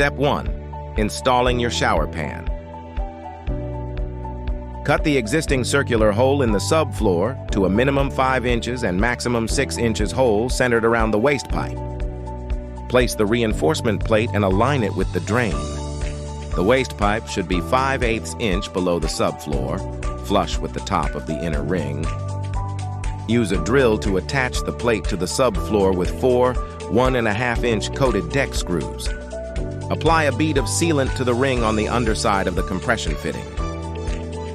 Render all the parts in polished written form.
Step 1. Installing your shower pan. Cut the existing circular hole in the subfloor to a minimum 5 inches and maximum 6 inches hole centered around the waste pipe. Place the reinforcement plate and align it with the drain. The waste pipe should be 5/8 inch below the subfloor, flush with the top of the inner ring. Use a drill to attach the plate to the subfloor with 4 1.5 inch coated deck screws. Apply a bead of sealant to the ring on the underside of the compression fitting.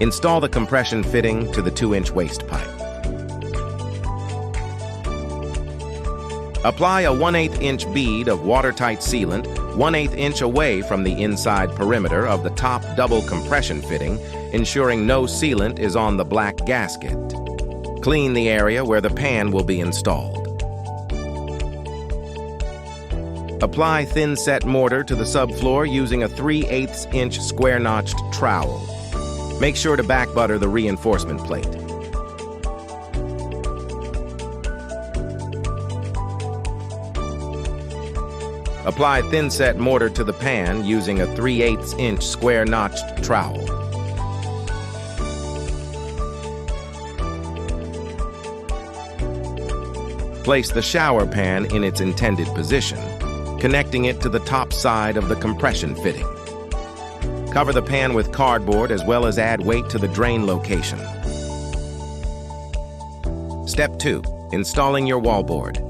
Install the compression fitting to the 2-inch waste pipe. Apply a 1/8 inch bead of watertight sealant 1/8 inch away from the inside perimeter of the top double compression fitting, ensuring no sealant is on the black gasket. Clean the area where the pan will be installed. Apply thin-set mortar to the subfloor using a 3/8 inch square-notched trowel. Make sure to back butter the reinforcement plate. Apply thin-set mortar to the pan using a 3/8 inch square-notched trowel. Place the shower pan in its intended position, connecting it to the top side of the compression fitting. Cover the pan with cardboard as well as add weight to the drain location. Step 2. Installing your wallboard.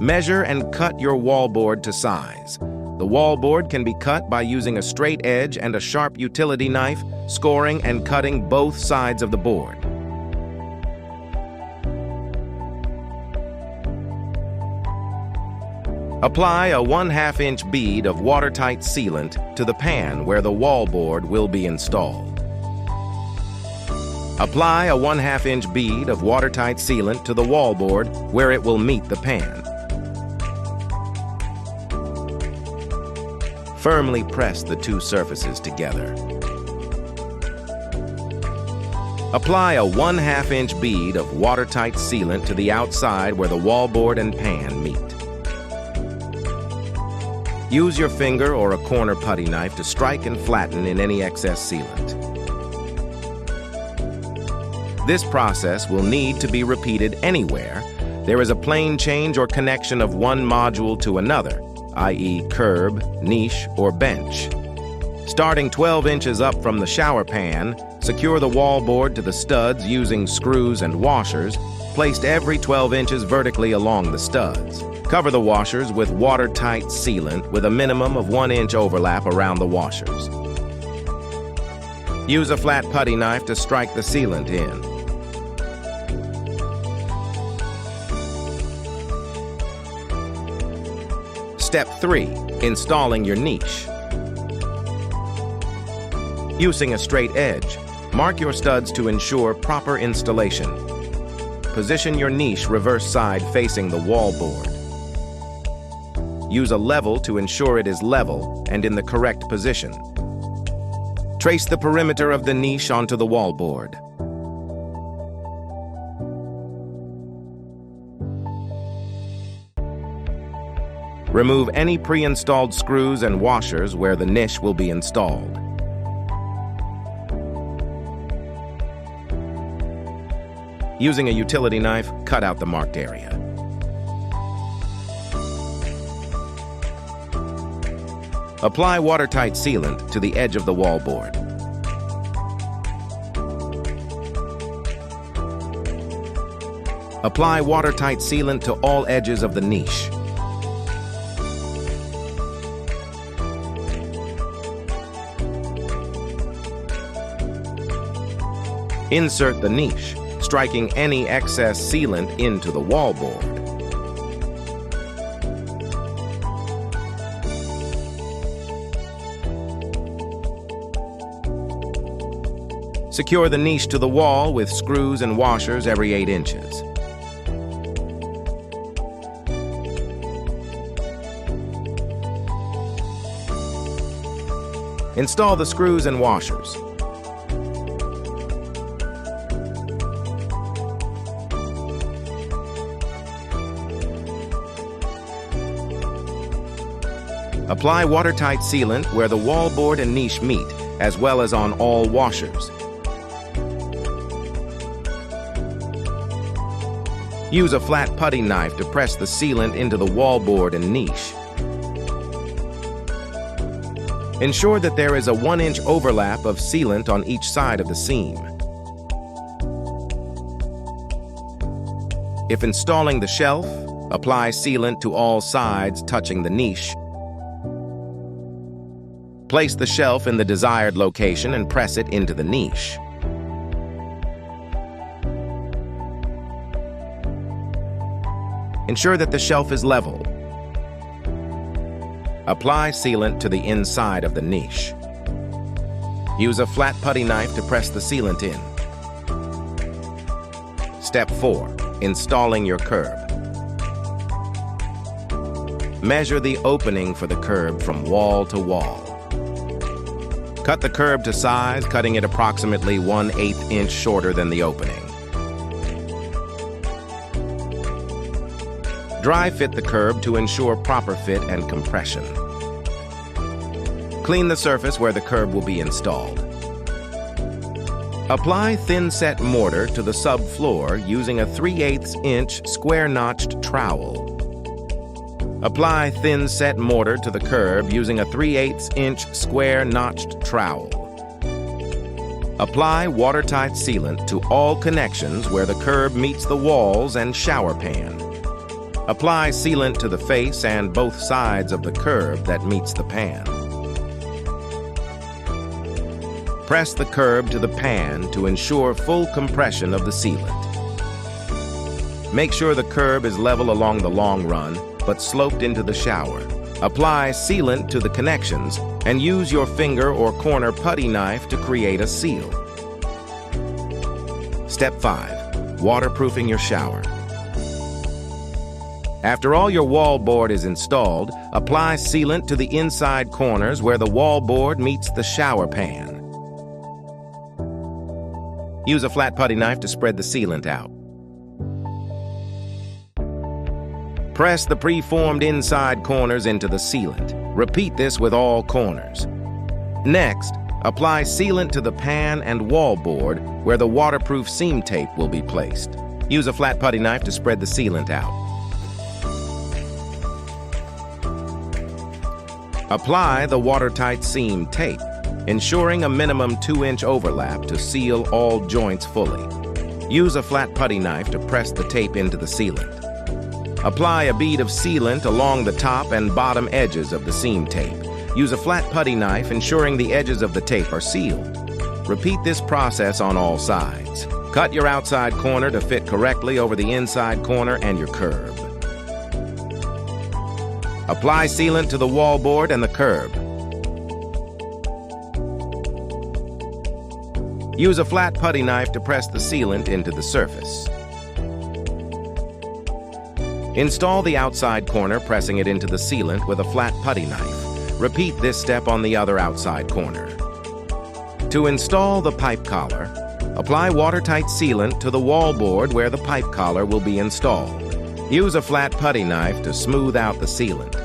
Measure and cut your wallboard to size. The wallboard can be cut by using a straight edge and a sharp utility knife, scoring and cutting both sides of the board. Apply a 1/2 inch bead of watertight sealant to the pan where the wallboard will be installed. Apply a 1/2 inch bead of watertight sealant to the wallboard where it will meet the pan. Firmly press the two surfaces together. Apply a 1/2 inch bead of watertight sealant to the outside where the wallboard and pan meet. Use your finger or a corner putty knife to strike and flatten in any excess sealant. This process will need to be repeated anywhere there is a plane change or connection of one module to another, i.e. curb, niche, or bench. Starting 12 inches up from the shower pan, secure the wallboard to the studs using screws and washers, placed every 12 inches vertically along the studs. Cover the washers with watertight sealant with a minimum of 1 inch overlap around the washers. Use a flat putty knife to strike the sealant in. Step 3. Installing your niche. Using a straight edge, mark your studs to ensure proper installation. Position your niche reverse side facing the wallboard. Use a level to ensure it is level and in the correct position. Trace the perimeter of the niche onto the wallboard. Remove any pre-installed screws and washers where the niche will be installed. Using a utility knife, cut out the marked area. Apply watertight sealant to the edge of the wallboard. Apply watertight sealant to all edges of the niche. Insert the niche, striking any excess sealant into the wallboard. Secure the niche to the wall with screws and washers every 8 inches. Install the screws and washers. Apply watertight sealant where the wallboard and niche meet, as well as on all washers. Use a flat putty knife to press the sealant into the wallboard and niche. Ensure that there is a 1-inch overlap of sealant on each side of the seam. If installing the shelf, apply sealant to all sides touching the niche. Place the shelf in the desired location and press it into the niche. Ensure that the shelf is level. Apply sealant to the inside of the niche. Use a flat putty knife to press the sealant in. Step 4. Installing your curb. Measure the opening for the curb from wall to wall. Cut the curb to size, cutting it approximately 1/8 inch shorter than the opening. Dry fit the curb to ensure proper fit and compression. Clean the surface where the curb will be installed. Apply thin-set mortar to the subfloor using a 3/8 inch square-notched trowel. Apply thin-set mortar to the curb using a 3/8 inch square-notched trowel. Apply watertight sealant to all connections where the curb meets the walls and shower pan. Apply sealant to the face and both sides of the curb that meets the pan. Press the curb to the pan to ensure full compression of the sealant. Make sure the curb is level along the long run, but sloped into the shower. Apply sealant to the connections and use your finger or corner putty knife to create a seal. Step 5. Waterproofing your shower. After all your wallboard is installed, apply sealant to the inside corners where the wallboard meets the shower pan. Use a flat putty knife to spread the sealant out. Press the preformed inside corners into the sealant. Repeat this with all corners. Next, apply sealant to the pan and wallboard where the waterproof seam tape will be placed. Use a flat putty knife to spread the sealant out. Apply the watertight seam tape, ensuring a minimum 2-inch overlap to seal all joints fully. Use a flat putty knife to press the tape into the sealant. Apply a bead of sealant along the top and bottom edges of the seam tape. Use a flat putty knife, ensuring the edges of the tape are sealed. Repeat this process on all sides. Cut your outside corner to fit correctly over the inside corner and your curb. Apply sealant to the wallboard and the curb. Use a flat putty knife to press the sealant into the surface. Install the outside corner, pressing it into the sealant with a flat putty knife. Repeat this step on the other outside corner. To install the pipe collar, apply watertight sealant to the wallboard where the pipe collar will be installed. Use a flat putty knife to smooth out the sealant.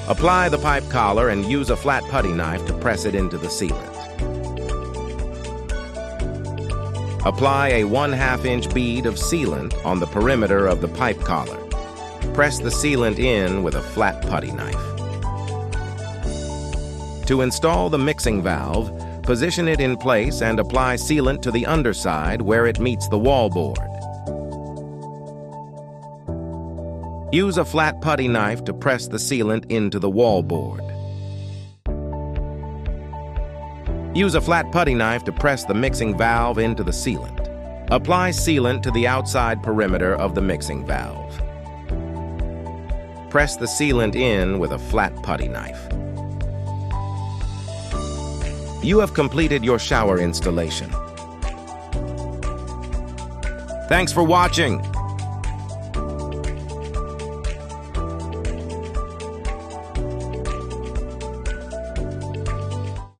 Apply the pipe collar and use a flat putty knife to press it into the sealant. Apply a 1/2 inch bead of sealant on the perimeter of the pipe collar. Press the sealant in with a flat putty knife. To install the mixing valve, position it in place and apply sealant to the underside where it meets the wallboard. Use a flat putty knife to press the sealant into the wallboard. Use a flat putty knife to press the mixing valve into the sealant. Apply sealant to the outside perimeter of the mixing valve. Press the sealant in with a flat putty knife. You have completed your shower installation. Thanks for watching.